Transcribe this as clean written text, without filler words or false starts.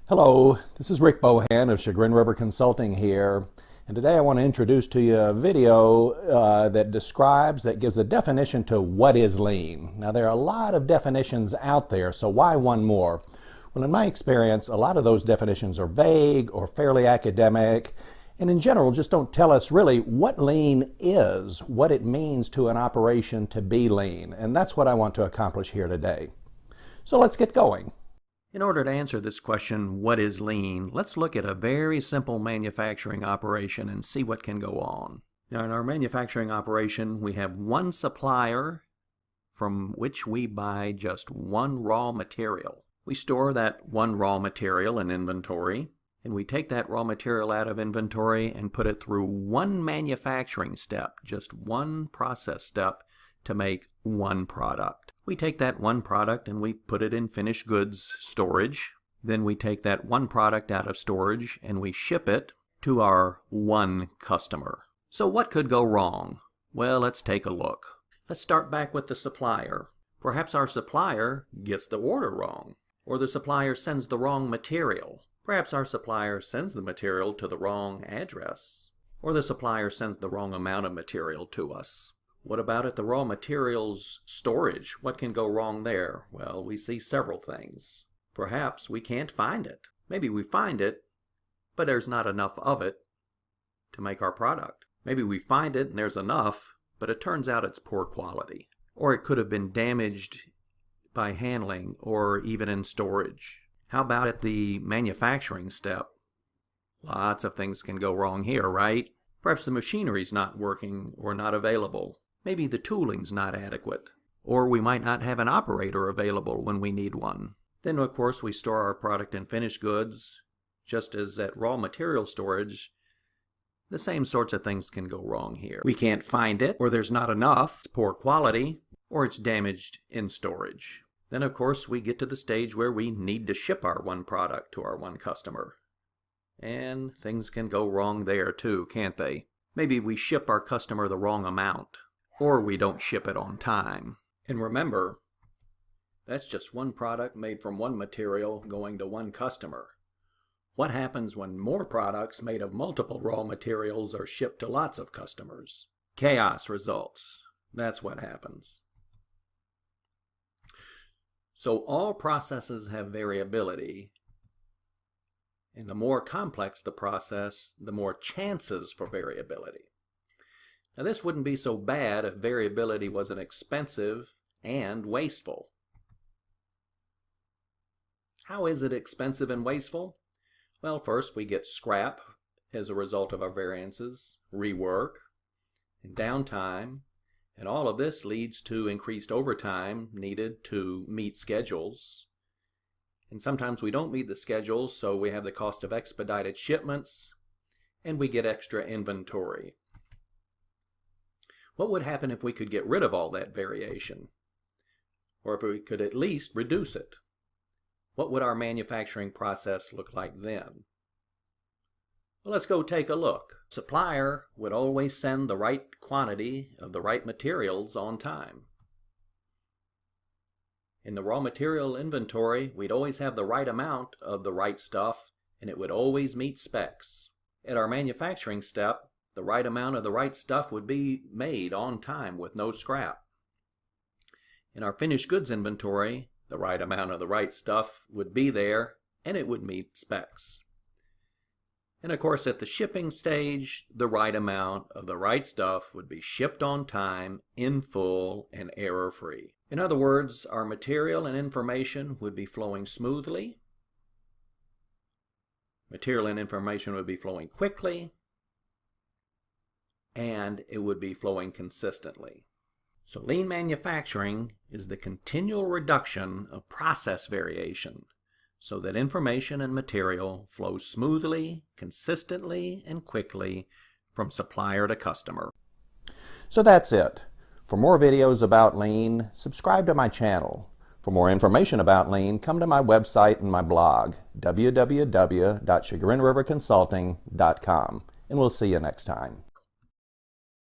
Hello, this is Rick Bohan of Chagrin River Consulting here, and today I want to introduce to you a video that gives a definition to what is lean. Now there are a lot of definitions out there, so why one more? Well, in my experience, a lot of those definitions are vague or fairly academic, and in general just don't tell us really what lean is, what it means to an operation to be lean, and that's what I want to accomplish here today. So let's get going. In order to answer this question, what is lean, let's look at a very simple manufacturing operation and see what can go on. Now in our manufacturing operation, we have one supplier from which we buy just one raw material. We store that one raw material in inventory, and we take that raw material out of inventory and put it through one manufacturing step, just one process step to make one product. We take that one product and we put it in finished goods storage. Then we take that one product out of storage and we ship it to our one customer. So what could go wrong? Well, let's take a look. Let's start back with the supplier. Perhaps our supplier gets the order wrong, or the supplier sends the wrong material. Perhaps our supplier sends the material to the wrong address, or the supplier sends the wrong amount of material to us. What about at the raw materials storage? What can go wrong there? Well, we see several things. Perhaps we can't find it. Maybe we find it, but there's not enough of it to make our product. Maybe we find it and there's enough, but it turns out it's poor quality. Or it could have been damaged by handling or even in storage. How about at the manufacturing step? Lots of things can go wrong here, right? Perhaps the machinery's not working or not available. Maybe the tooling's not adequate, or we might not have an operator available when we need one. Then, of course, we store our product in finished goods. Just as at raw material storage, the same sorts of things can go wrong here. We can't find it, or there's not enough, it's poor quality, or it's damaged in storage. Then, of course, we get to the stage where we need to ship our one product to our one customer. And things can go wrong there too, can't they? Maybe we ship our customer the wrong amount, or we don't ship it on time. And remember, that's just one product made from one material going to one customer. What happens when more products made of multiple raw materials are shipped to lots of customers? Chaos results. That's what happens. So all processes have variability, and the more complex the process, the more chances for variability. Now this wouldn't be so bad if variability wasn't expensive and wasteful. How is it expensive and wasteful? Well, first we get scrap as a result of our variances, rework, and downtime, and all of this leads to increased overtime needed to meet schedules. And sometimes we don't meet the schedules, so we have the cost of expedited shipments, and we get extra inventory. What would happen if we could get rid of all that variation? Or if we could at least reduce it? What would our manufacturing process look like then? Well, let's go take a look. Supplier would always send the right quantity of the right materials on time. In the raw material inventory, we'd always have the right amount of the right stuff, and it would always meet specs. At our manufacturing step, the right amount of the right stuff would be made on time with no scrap. In our finished goods inventory, the right amount of the right stuff would be there, and it would meet specs. And of course, at the shipping stage, the right amount of the right stuff would be shipped on time, in full, and error-free. In other words, our material and information would be flowing smoothly. Material and information would be flowing quickly, and it would be flowing consistently. So lean manufacturing is the continual reduction of process variation so that information and material flow smoothly, consistently, and quickly from supplier to customer. So that's it. For more videos about lean, subscribe to my channel. For more information about lean, come to my website and my blog, www.chagrinriverconsulting.com, and we'll see you next time.